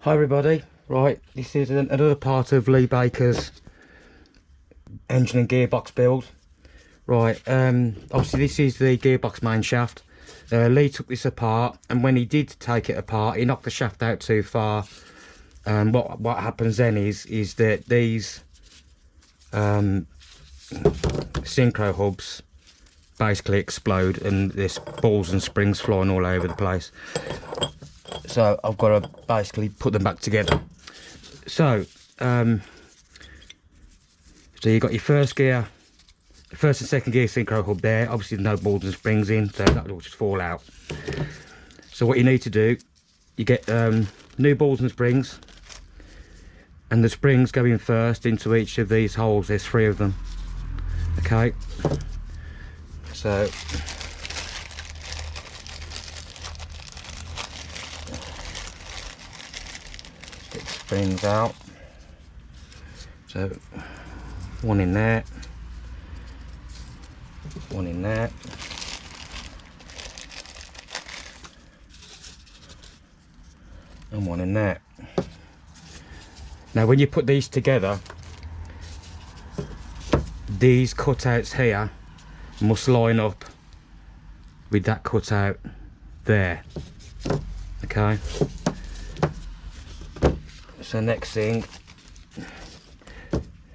Hi everybody, right, this is another part of Lee Baker's engine and gearbox build. Right, obviously this is the gearbox main shaft. Lee took this apart, and when he did take it apart, he knocked the shaft out too far. What happens then is that these synchro hubs basically explode, and there's balls and springs flying all over the place. So I've got to basically put them back together. So you've got your first and second gear synchro hub there. Obviously no balls and springs in, so that will just fall out. So what you need to do, you get new balls and springs, and the springs go in first into each of these holes. There's 3 of them. Okay, so get the springs out. So one in there, one in there, and one in there. Now when you put these together, these cutouts here must line up with that cutout there. Okay, so next thing,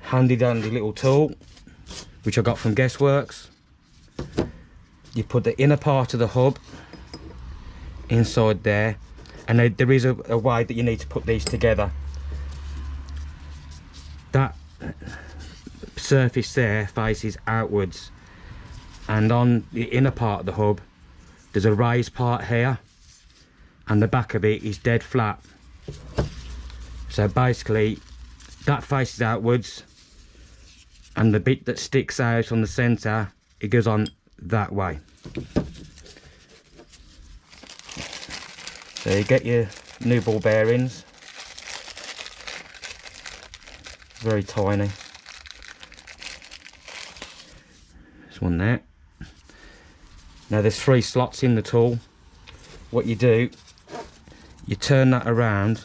handy dandy little tool which I got from Guessworks. You put the inner part of the hub inside there, and there is a way that you need to put these together. That surface there faces outwards, and on the inner part of the hub there's a raised part here, and the back of it is dead flat. So basically that faces outwards, and the bit that sticks out on the centre, it goes on that way. So you get your new ball bearings, very tiny. There's one there. Now there's 3 slots in the tool. What you do, you turn that around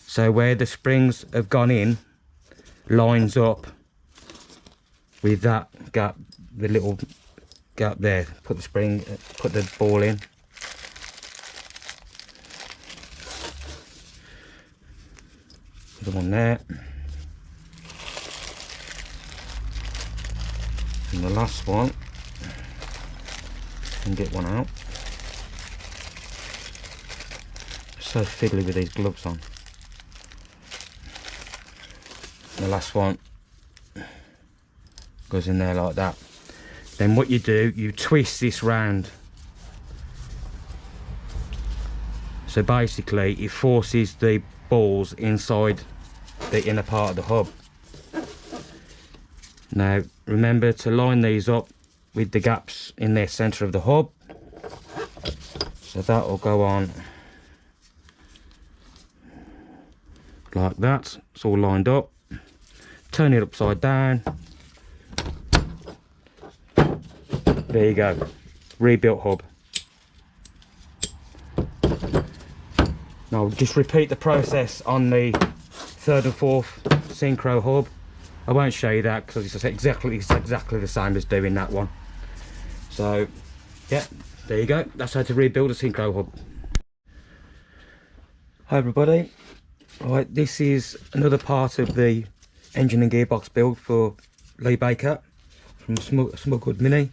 so where the springs have gone in lines up with that gap, the little gap there. Put the ball in. The one there. And the last one, and get one out. So fiddly with these gloves on. The last one goes in there like that. Then what you do, you twist this round. So basically it forces the balls inside the inner part of the hub. Now remember to line these up with the gaps in the centre of the hub. So that will go on like that. It's all lined up. Turn it upside down. There you go, rebuilt hub. Now just repeat the process on the 3rd and 4th synchro hub. I won't show you that because it's exactly the same as doing that one. So yeah, there you go, that's how to rebuild a synchro hub. Hi everybody, right, this is another part of the engine and gearbox build for Lee Baker from Smugwood Mini.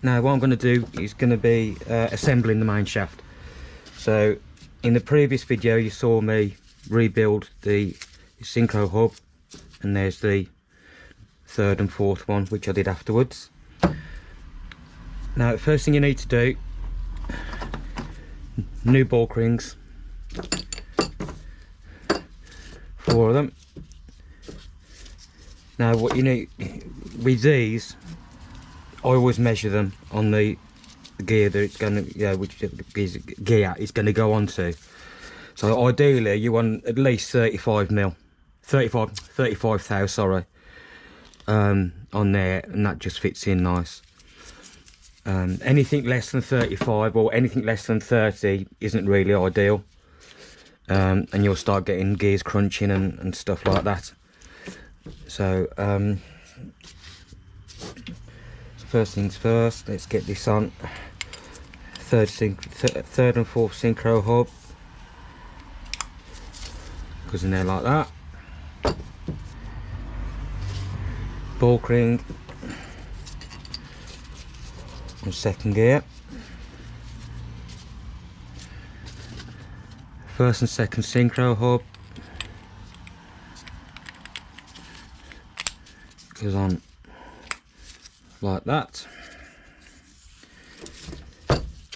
Now what I'm going to do is going to be assembling the main shaft. So in the previous video you saw me rebuild the synchro hub, and there's the 3rd and 4th one which I did afterwards. Now the first thing you need to do, new ball rings, 4 of them. Now what you need with these, I always measure them on the gear that it's going to, which gear it's going to go onto. So ideally you want at least 35 thou, sorry, on there, and that just fits in nice. Anything less than 35 or anything less than 30 isn't really ideal. and you'll start getting gears crunching and stuff like that. So, first things first, let's get this on. Third and fourth synchro hub goes in there like that. Bulk ring on second gear. First and second synchro hub goes on like that.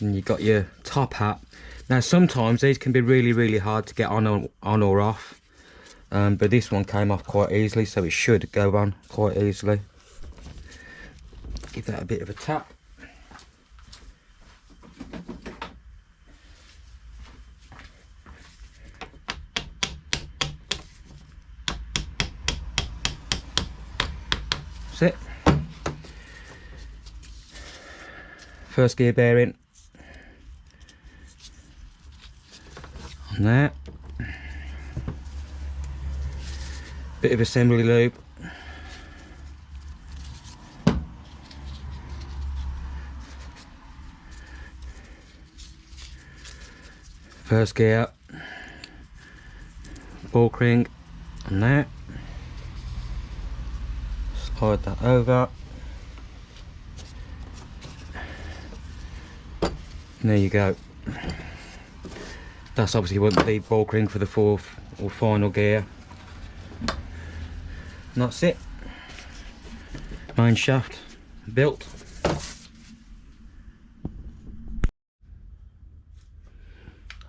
And you got your top hat. Now sometimes these can be really hard to get on or off, but this one came off quite easily, so it should go on quite easily. Give that a bit of a tap. That's it. First gear bearing on there. Bit of assembly lube. First gear. Bulk ring on there. Slide that over. And there you go. That's obviously what the bulk ring for the fourth or final gear. And that's it. Main shaft built.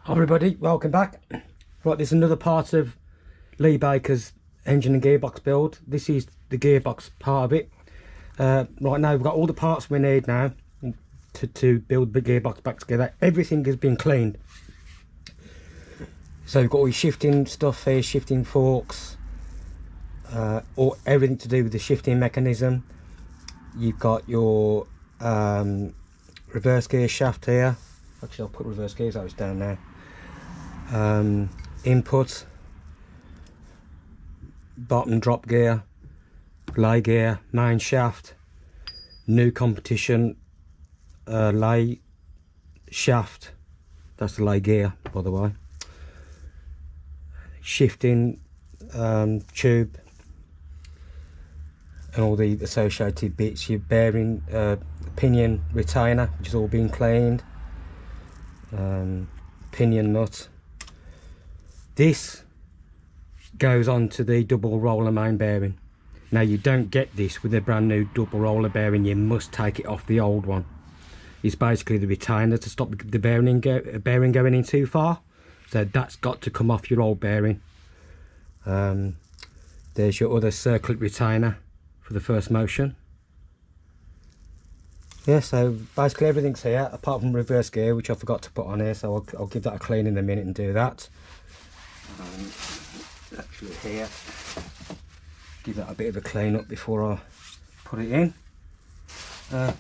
Hi everybody, welcome back. Right, this is another part of Lee Baker's engine and gearbox build. This is the gearbox part of it. Right now we've got all the parts we need now to build the gearbox back together. Everything has been cleaned. So you've got all your shifting stuff here, shifting forks, or everything to do with the shifting mechanism. You've got your reverse gear shaft here. Actually, I'll put reverse gears, that was down there. Input, bottom drop gear, lay gear, main shaft, new competition lay shaft. That's the lay gear, by the way. Shifting tube and all the associated bits. Your bearing pinion retainer, which has all been cleaned. Pinion nut. This goes on to the double roller main bearing. Now you don't get this with a brand new double roller bearing, you must take it off the old one. It's basically the retainer to stop the bearing going in too far. So that's got to come off your old bearing. There's your other circlip retainer for the first motion. Yeah, so basically everything's here apart from reverse gear, which I forgot to put on here, so I'll give that a clean in a minute and do that. Actually here, give that a bit of a clean up before I put it in.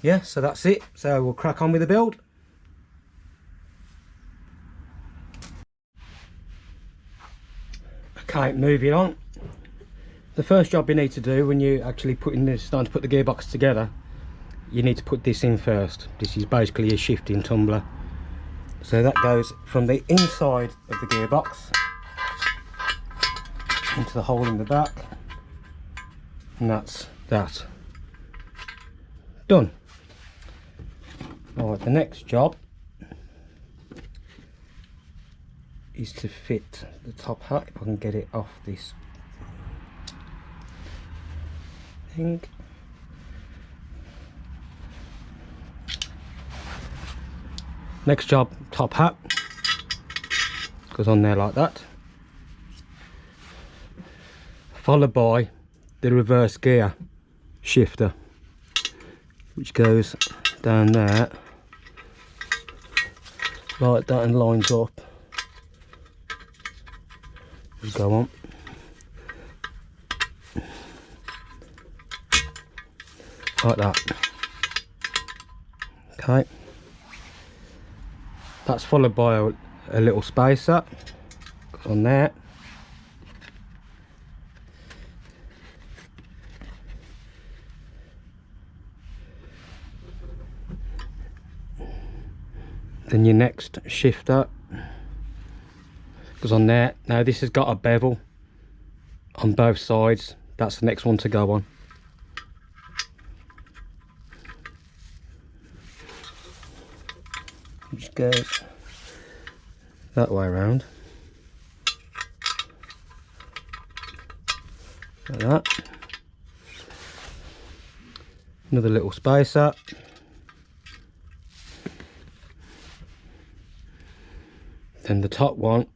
Yeah, so that's it. So we'll crack on with the build. Okay, moving on. The first job you need to do when you actually starting to put the gearbox together, you need to put this in first. This is basically a shifting tumbler. So that goes from the inside of the gearbox into the hole in the back, and that's that. Done. Alright, the next job is to fit the top hat, if I can get it off this thing. Next job, top hat goes on there like that, followed by the reverse gear shifter, which goes down there like that and lines up. Just go on. Like that. Okay. That's followed by a little spacer. on there. Then your next shifter goes on there. Now this has got a bevel on both sides. That's the next one to go on. Just goes that way around. Like that. Another little spacer. Then the top one,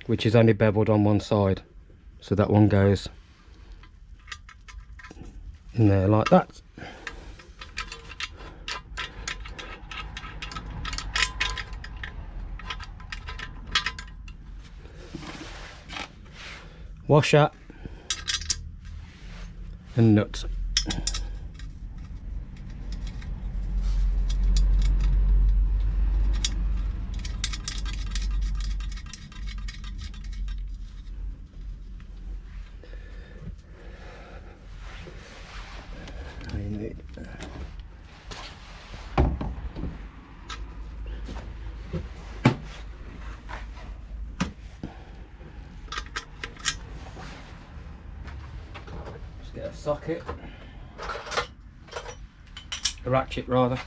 which is only beveled on one side, so that one goes in there like that. Washer and nuts. Get a socket, a ratchet rather.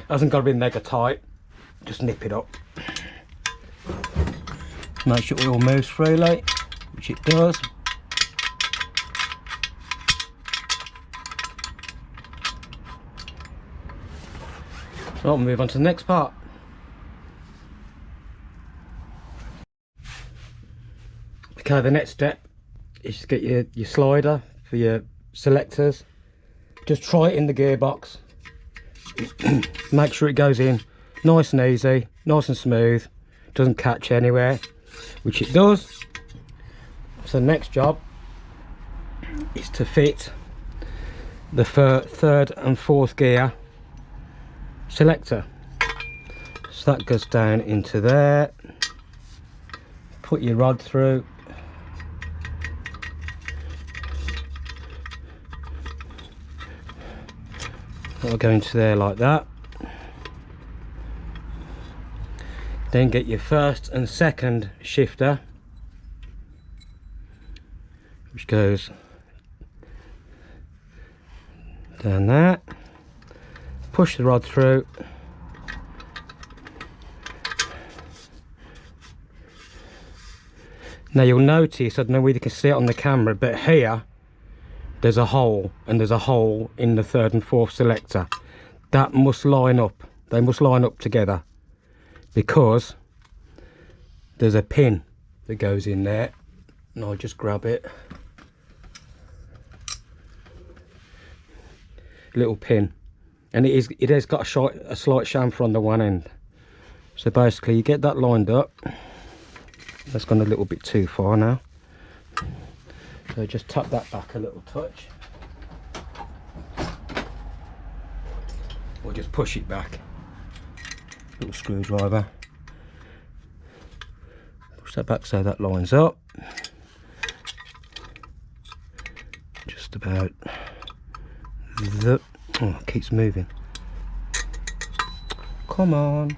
Hasn't got to be mega tight, just nip it up. Make sure it all moves freely, which it does. So I'll move on to the next part. Okay, the next step is to get your slider for your selectors. Just try it in the gearbox. Make sure it goes in nice and easy, nice and smooth, doesn't catch anywhere, which it does. So the next job is to fit the third and fourth gear selector. So that goes down into there. Put your rod through. That'll go into there like that. Then get your first and second shifter, which goes down there. Push the rod through. Now you'll notice, I don't know whether you can see it on the camera, but here there's a hole, and there's a hole in the third and fourth selector. That must line up, they must line up together, because there's a pin that goes in there, and I'll just grab it. Little pin, and it has got a slight chamfer on the one end. So basically you get that lined up. That's gone a little bit too far now, so just tap that back a little touch, or just push it back. Little screwdriver, push that back so that lines up. Just about the, oh, it keeps moving. Come on.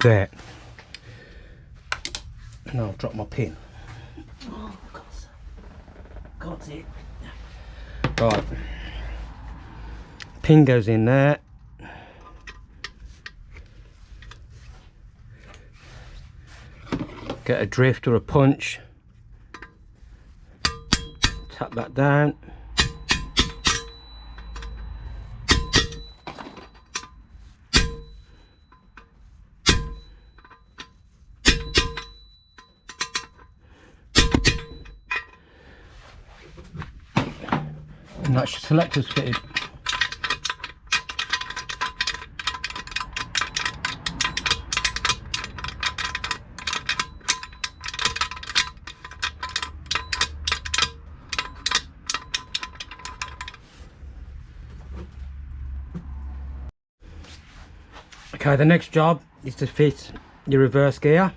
There. Now I've dropped my pin. Oh, God's sake. Right. Pin goes in there. Get a drift or a punch. Tap that down. And that's your selectors fitted. Okay, the next job is to fit your reverse gear.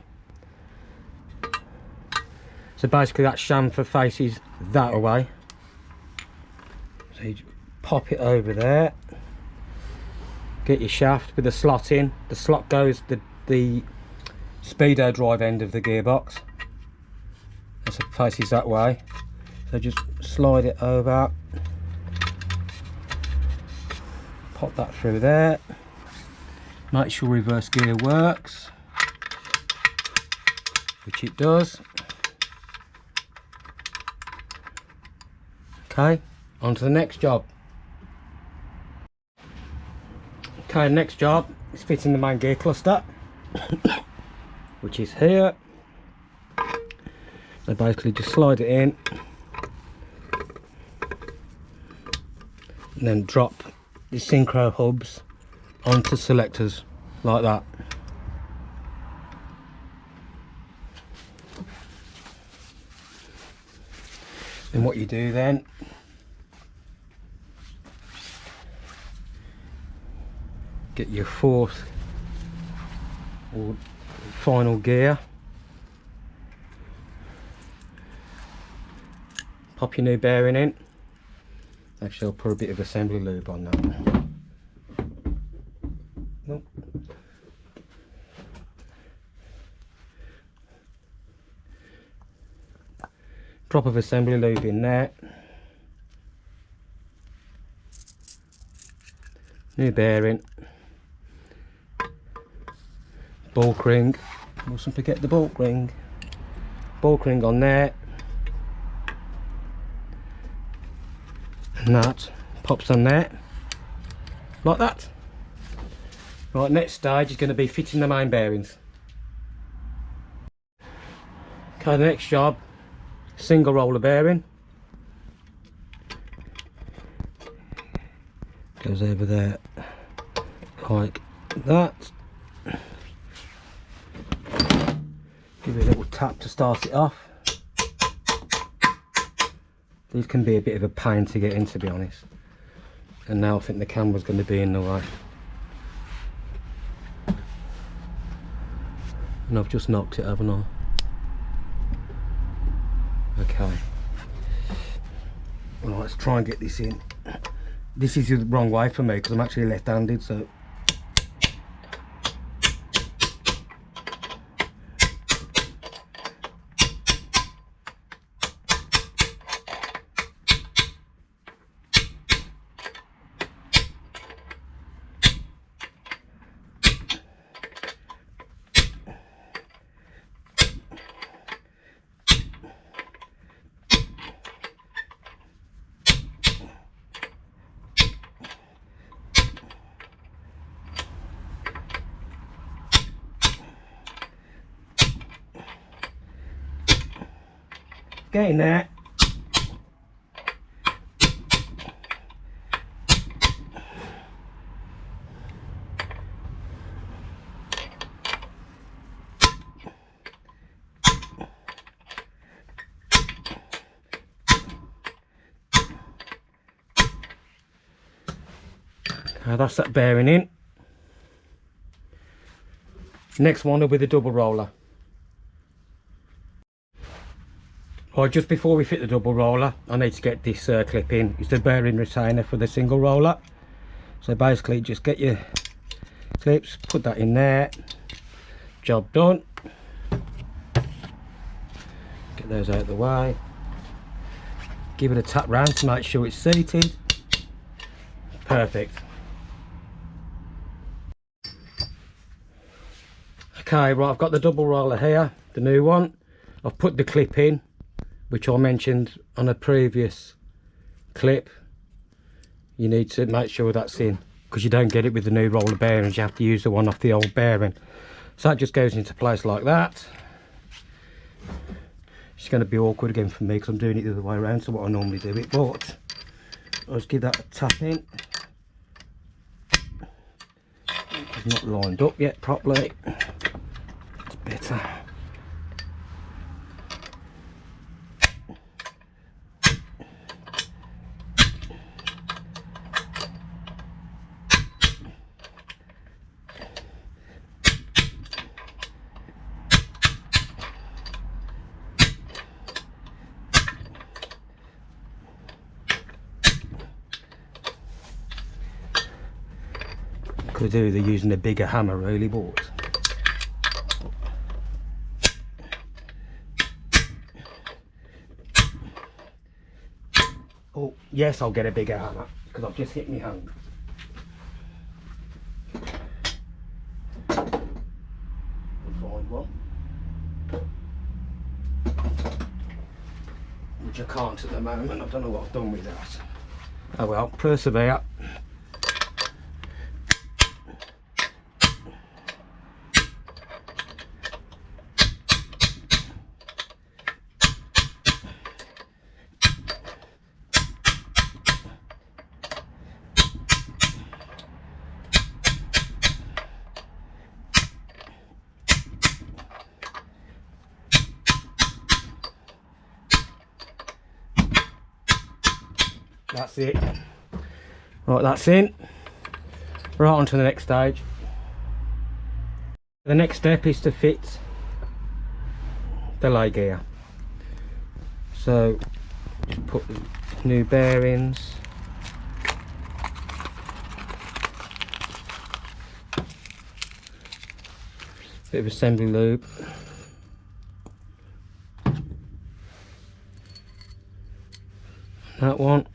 So basically that chamfer faces that way. So you pop it over there. Get your shaft with the slot in. The slot goes the speedo drive end of the gearbox. So it faces that way. So just slide it over. Pop that through there. Make sure reverse gear works, which it does. Okay, on to the next job. Okay, next job is fitting the main gear cluster, which is here. So basically just slide it in and then drop the synchro hubs onto selectors like that. And what you do then, get your fourth or final gear, pop your new bearing in. Actually I'll put a bit of assembly lube on that. Nope. Drop of assembly lube in there. New bearing. Bulk ring. Mustn't forget the bulk ring. Bulk ring on there. And that pops on there. Like that. Right, next stage is going to be fitting the main bearings. Okay, the next job, single roller bearing. Goes over there like that. Give it a little tap to start it off. These can be a bit of a pain to get in, to be honest. And now I think the camera's going to be in the way. And I've just knocked it, haven't I? Okay. Well, let's try and get this in. This is the wrong way for me because I'm actually left-handed, so. Getting there. That's that bearing in. Next one will be the double roller. Right, just before we fit the double roller, I need to get this clip in. It's the bearing retainer for the single roller. So basically just get your clips, put that in there. Job done. Get those out of the way. Give it a tap round to make sure it's seated. Perfect. Okay, right, I've got the double roller here, the new one. I've put the clip in, which I mentioned on a previous clip. You need to make sure that's in, because you don't get it with the new roller bearings. You have to use the one off the old bearing. So that just goes into place like that. It's going to be awkward again for me because I'm doing it the other way around to what I normally do it, but I'll just give that a tap in. It's not lined up yet properly. It's better. Could do they're using a bigger hammer really, but oh yes, I'll get a bigger hammer because I've just hit my hand. I'll find one, which I can't at the moment. I don't know what I've done with that. Oh well, persevere. That's it. Right, that's in. Right, on to the next stage. The next step is to fit the lay gear. So just put the new bearings. Bit of assembly lube. That one.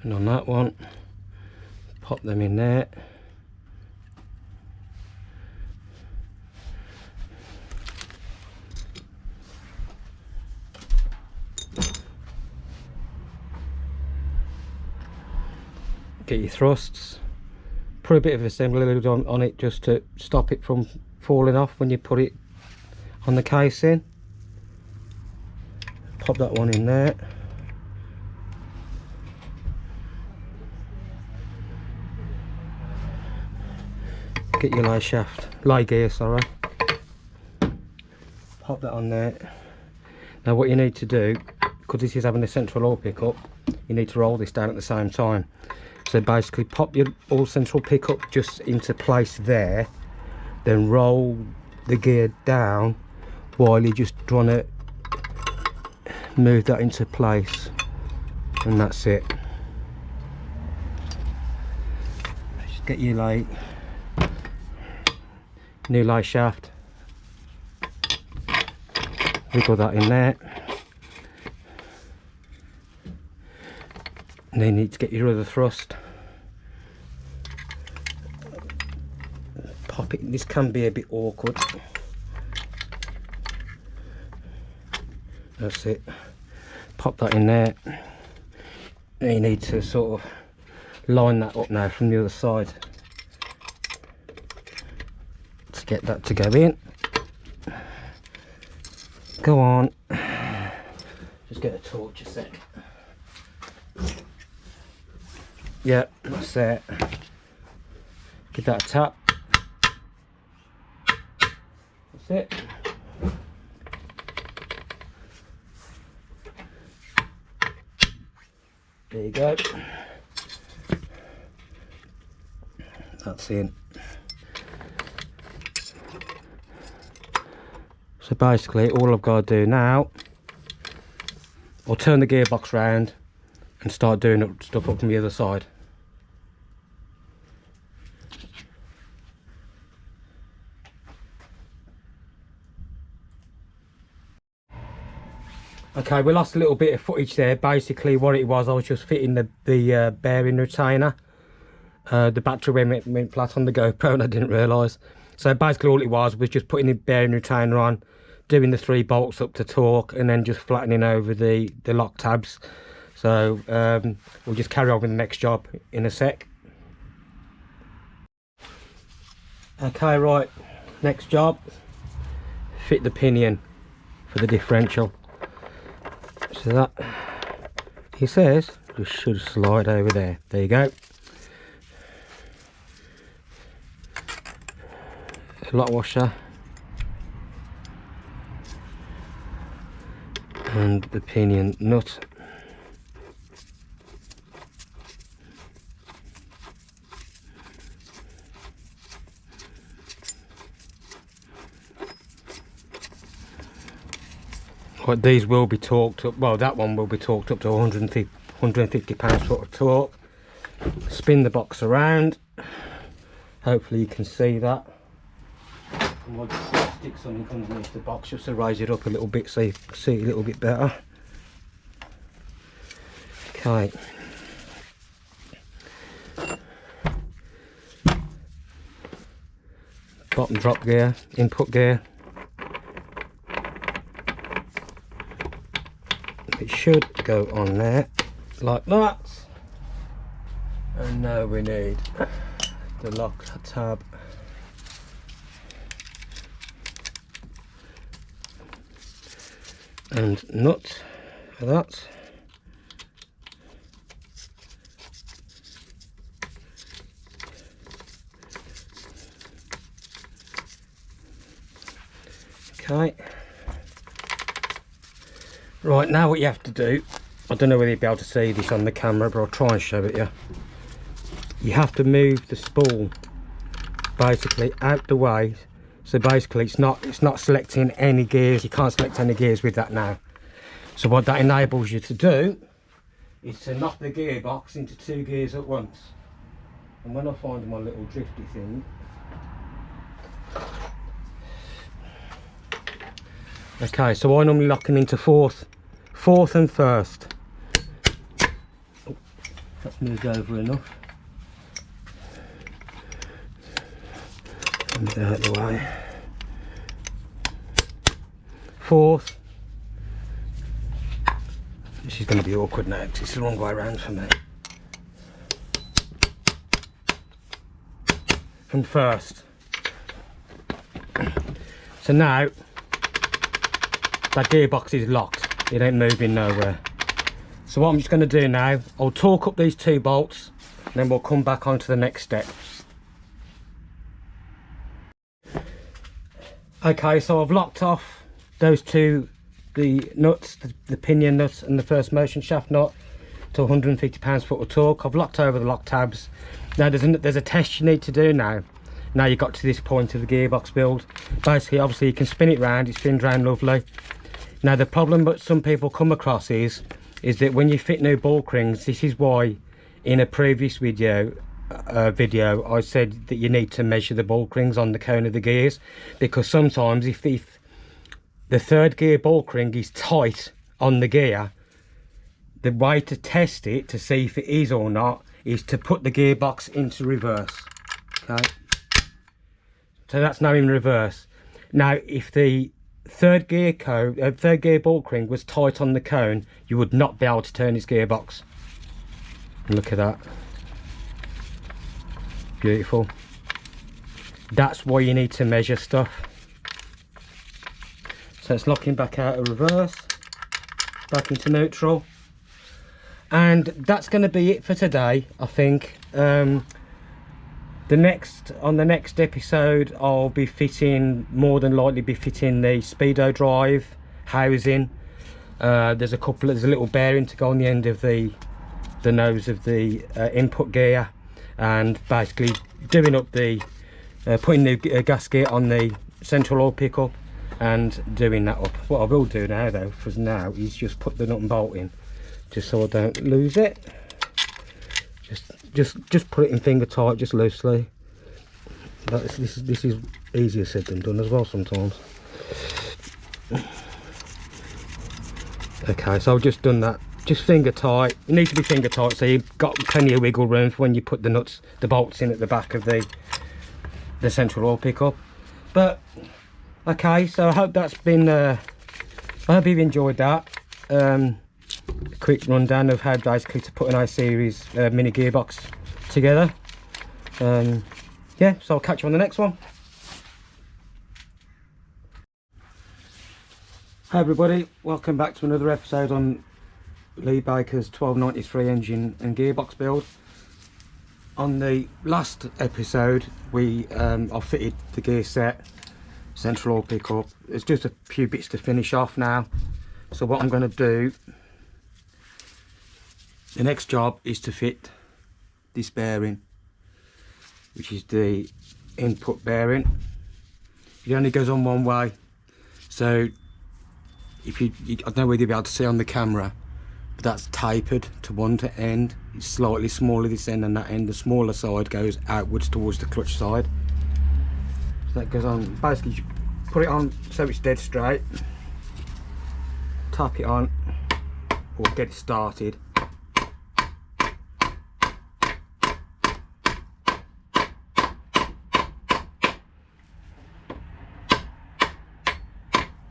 And on that one, pop them in there. Get your thrusts. Put a bit of assembly lube on it just to stop it from falling off when you put it on the casing. Pop that one in there. Get your lay gear, sorry. Pop that on there. Now what you need to do, because this is having a central oil pickup, you need to roll this down at the same time. So basically pop your all central pickup just into place there, then roll the gear down while you're just trying to move that into place, and that's it. Just get your new lay shaft, wiggle that in there, and then you need to get your other thrust, pop it. This can be a bit awkward. That's it. Pop that in there. And you need to sort of line that up now from the other side to get that to go in. Go on. Just get a torch a sec. Yeah, that's it. Give that a tap. That's it. There you go. That's in. So basically all I've got to do now, I'll turn the gearbox round and start doing stuff up from the other side. Okay, we lost a little bit of footage there. Basically what it was, I was just fitting the bearing retainer. The battery went flat on the GoPro and I didn't realise. So basically all it was just putting the bearing retainer on, doing the 3 bolts up to torque, and then just flattening over the lock tabs. So we'll just carry on with the next job in a sec. Okay, right, next job, fit the pinion for the differential. So that, he says, just should slide over there. There you go. A lock washer. And the pinion nut. Right, these will be torqued up, well that one will be torqued up to 150 pounds foot of torque. Spin the box around, hopefully you can see that. And we'll just stick something underneath the box just to raise it up a little bit so you can see it a little bit better. Okay. Bottom drop gear, input gear. It should go on there like that. And now we need the lock tab. And nut for that. Okay. Right, now what you have to do, I don't know whether you'll be able to see this on the camera, but I'll try and show it you. You have to move the spool basically out the way. So basically it's not selecting any gears. You can't select any gears with that now. So what that enables you to do is to knock the gearbox into 2 gears at once. And when I find my little drifty thing, okay, so I normally lock them into fourth and first. Oh, that's moved over enough. Move that out of the way. Fourth. This is going to be awkward now because it's the wrong way around for me. And first. So now that gearbox is locked, it ain't moving nowhere. So what I'm just going to do now, I'll torque up these 2 bolts and then we'll come back on to the next step. Okay, so I've locked off those 2, the nuts, the pinion nuts and the first motion shaft nut to 150 pounds foot of torque. I've locked over the lock tabs. Now there's a test you need to do now. Now you've got to this point of the gearbox build. Basically, obviously you can spin it round, it spins round lovely. Now the problem that some people come across is that when you fit new bulk rings, this is why in a previous video I said that you need to measure the bulk rings on the cone of the gears, because sometimes if the 3rd gear bulk ring is tight on the gear, the way to test it to see if it is or not is to put the gearbox into reverse. Okay, so that's now in reverse. Now if the 3rd gear bulk ring was tight on the cone, you would not be able to turn this gearbox. And look at that. Beautiful. That's why you need to measure stuff. So it's locking back out of reverse, back into neutral, and that's going to be it for today, I think. On the next episode I'll be fitting, more than likely be fitting the speedo drive housing. There's a little bearing to go on the end of the nose of the input gear, and basically doing up the putting the gasket on the central oil pickup and doing that up. What I will do now though, for now, is just put the nut and bolt in, just so I don't lose it. Just put it in finger tight, just loosely. But this is easier said than done as well sometimes. Okay, so I've just done that. Just finger tight. It needs to be finger tight so you've got plenty of wiggle room for when you put the bolts in at the back of the central oil pickup. But okay, so I hope that's been I hope you've enjoyed that. Quick rundown of how basically to put an I-series mini gearbox together. Yeah, so I'll catch you on the next one. Hi everybody, welcome back to another episode on Lee Baker's 1293 engine and gearbox build. On the last episode I fitted the gear set, central oil pickup. There's just a few bits to finish off now. So what I'm going to do, the next job is to fit this bearing, which is the input bearing. It only goes on one way, so if I don't know whether you'll be able to see on the camera, but that's tapered to one end. It's slightly smaller this end than that end. The smaller side goes outwards towards the clutch side. So that goes on, basically you put it on so it's dead straight, tap it on or get it started.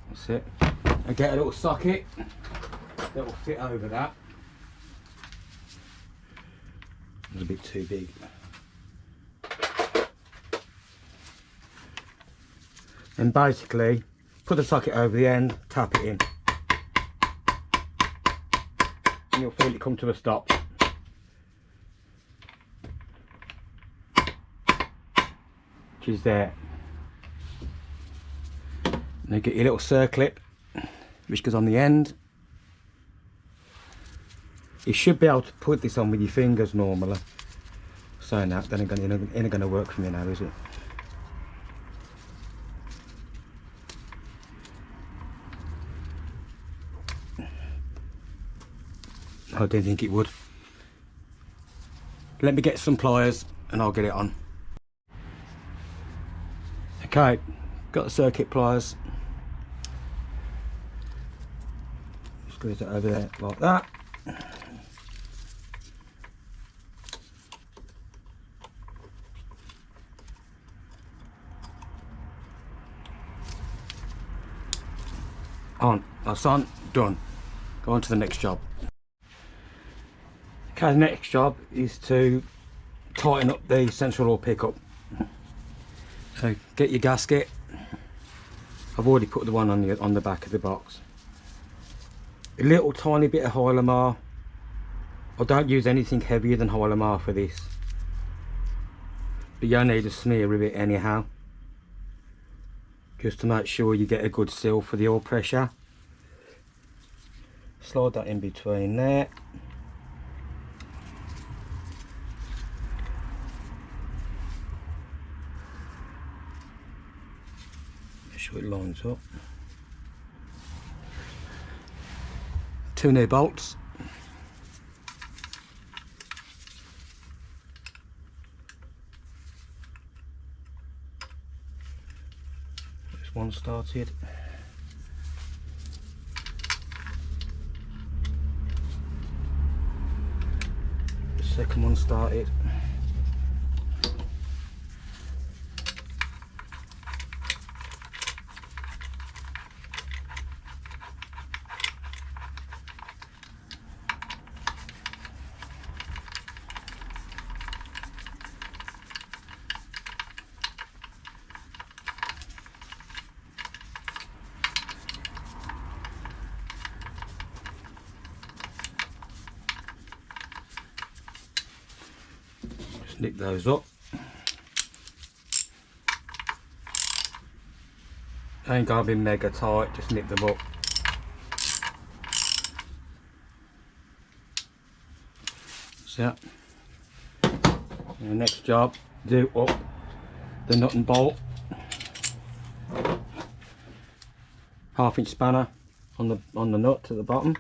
That's it. And get a little socket that will fit over that. It's a bit too big. And basically put the socket over the end, tap it in, and you'll feel it come to a stop. Which is there. And you get your little circlip which goes on the end. You should be able to put this on with your fingers normally. Saying that, then it ain't going to work for me now, is it? I didn't think it would. Let me get some pliers and I'll get it on. Okay, got the circuit pliers. Screws it over there like that. On, that's on, done. Go on to the next job. Okay, the next job is to tighten up the central oil pickup. So get your gasket. I've already put the one on the back of the box. A little tiny bit of Hylamar. I don't use anything heavier than Hylamar for this, but you need a smear of it anyhow, just to make sure you get a good seal for the oil pressure. Slide that in between there. Make sure it lines up. 2 new bolts. This one started. The second one started. Nip those up. Ain't gonna be mega tight, just nip them up. So and the next job, do up the nut and bolt. 1/2 inch spanner on the nut at the bottom.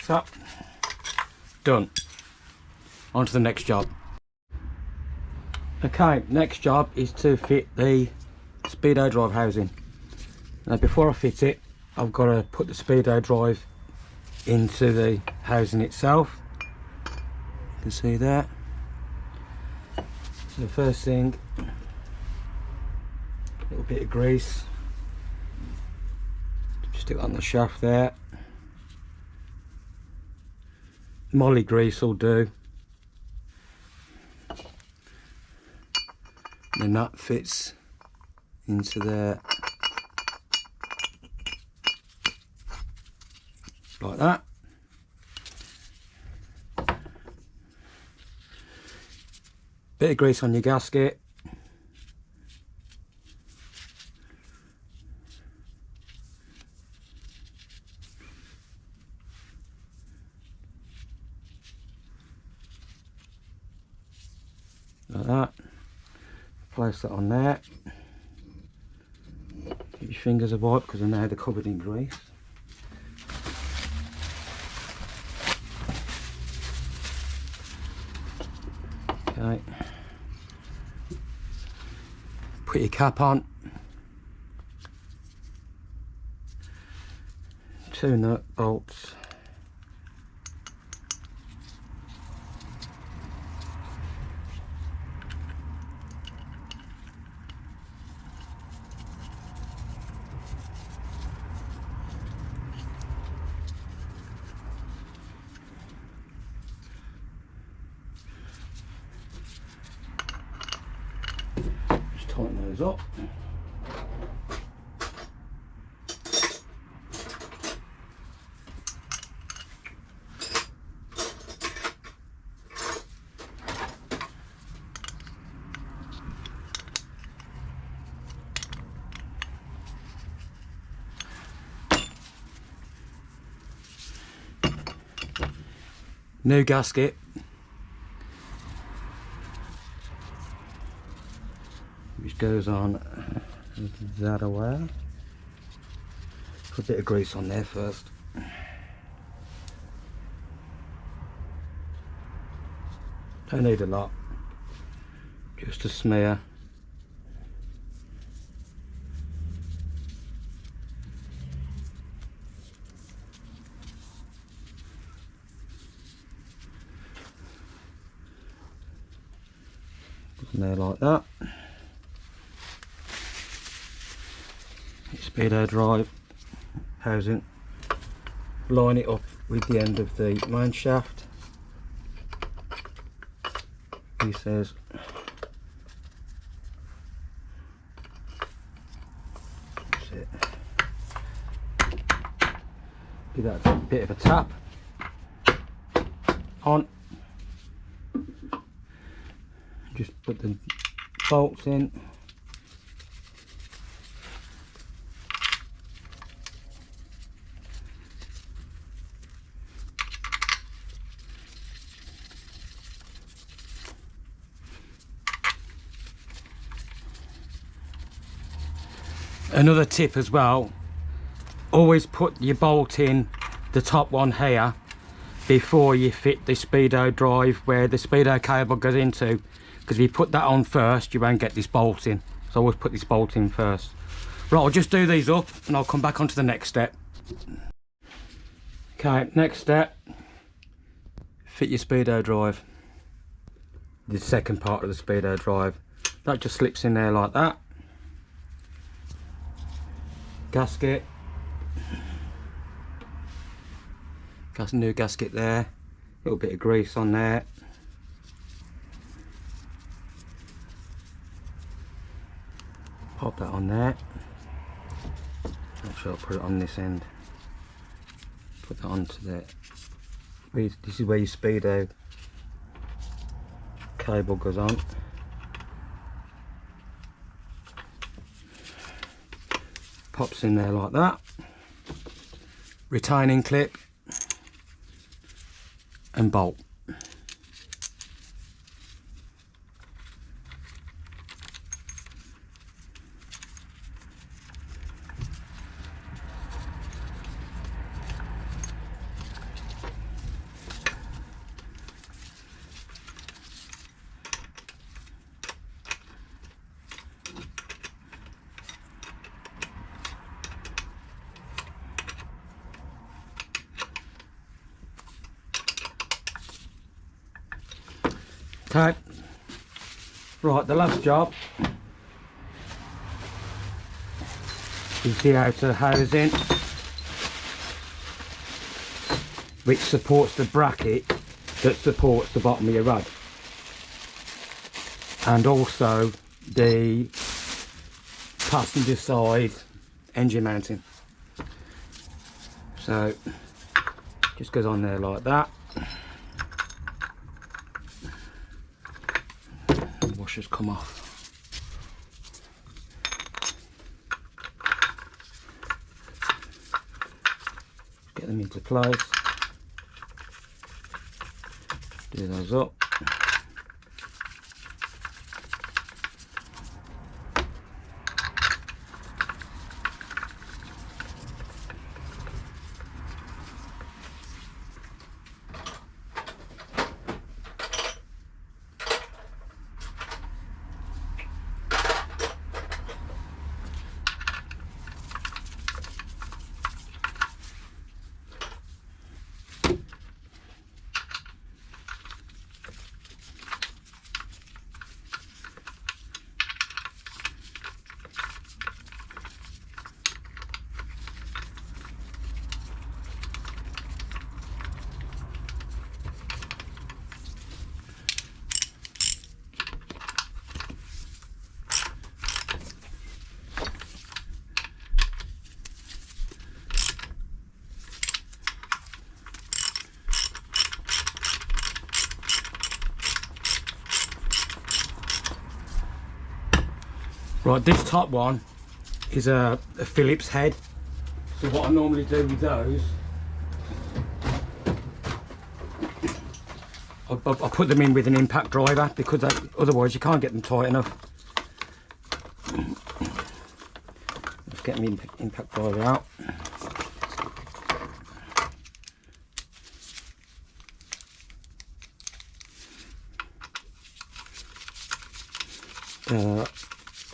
So, done. On to the next job. Okay, next job is to fit the speedo drive housing. Now before I fit it, I've got to put the speedo drive into the housing itself. You can see that. So the first thing, a little bit of grease, stick it on the shaft there. Molly grease will do. And then that fits into there like that. Bit of grease on your gasket. Like that. Place that on there. Keep your fingers a wipe because now they're covered in grease. Okay. Put your cap on. 2 nut bolts. Just tighten those up. New gasket. Which goes on that away. Put a bit of grease on there first. Don't need a lot, just a smear. Put in there like that. Speedo drive housing. Line it up with the end of the main shaft. He says that's it. Give that a bit of a tap on. Just put the bolts in. Another tip as well, always put your bolt in the top one here before you fit the speedo drive where the speedo cable goes into, because if you put that on first you won't get this bolt in. So always put this bolt in first. Right, I'll just do these up and I'll come back on to the next step. Okay, next step, fit your speedo drive, the second part of the speedo drive. That just slips in there like that. Gasket, new gasket there, a little bit of grease on there. Pop that on there. Make sure I put it on this end. Put that onto there. This is where your speedo cable goes on. Pops in there like that. Retaining clip and bolt. Okay, Right, the last job is the outer housing, which supports the bracket that supports the bottom of your rod, and also the passenger side engine mounting. So just goes on there like that. The washers come off. Get them into place. Do those up. Right, this top one is a Phillips head. So what I normally do with those, I put them in with an impact driver, because otherwise you can't get them tight enough. Let's get my impact driver out.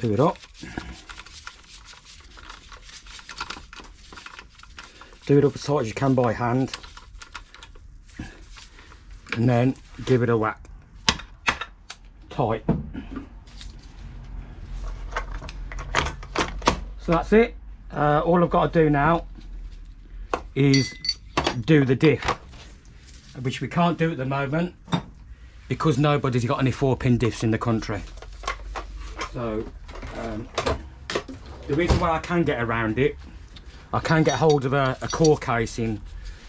Do it up. Do it up as tight as you can by hand, and then give it a whack tight. So that's it. All I've got to do now is do the diff, which we can't do at the moment because nobody's got any 4-pin diffs in the country. So the reason why I can get around it, I can get hold of a core casing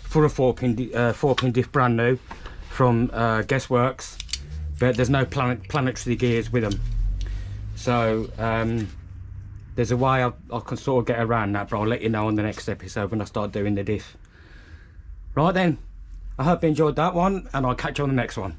for a 4-pin diff brand new from Guessworks, but there's no planetary gears with them. So there's a way I can sort of get around that, but I'll let you know on the next episode when I start doing the diff. Right then, I hope you enjoyed that one, and I'll catch you on the next one.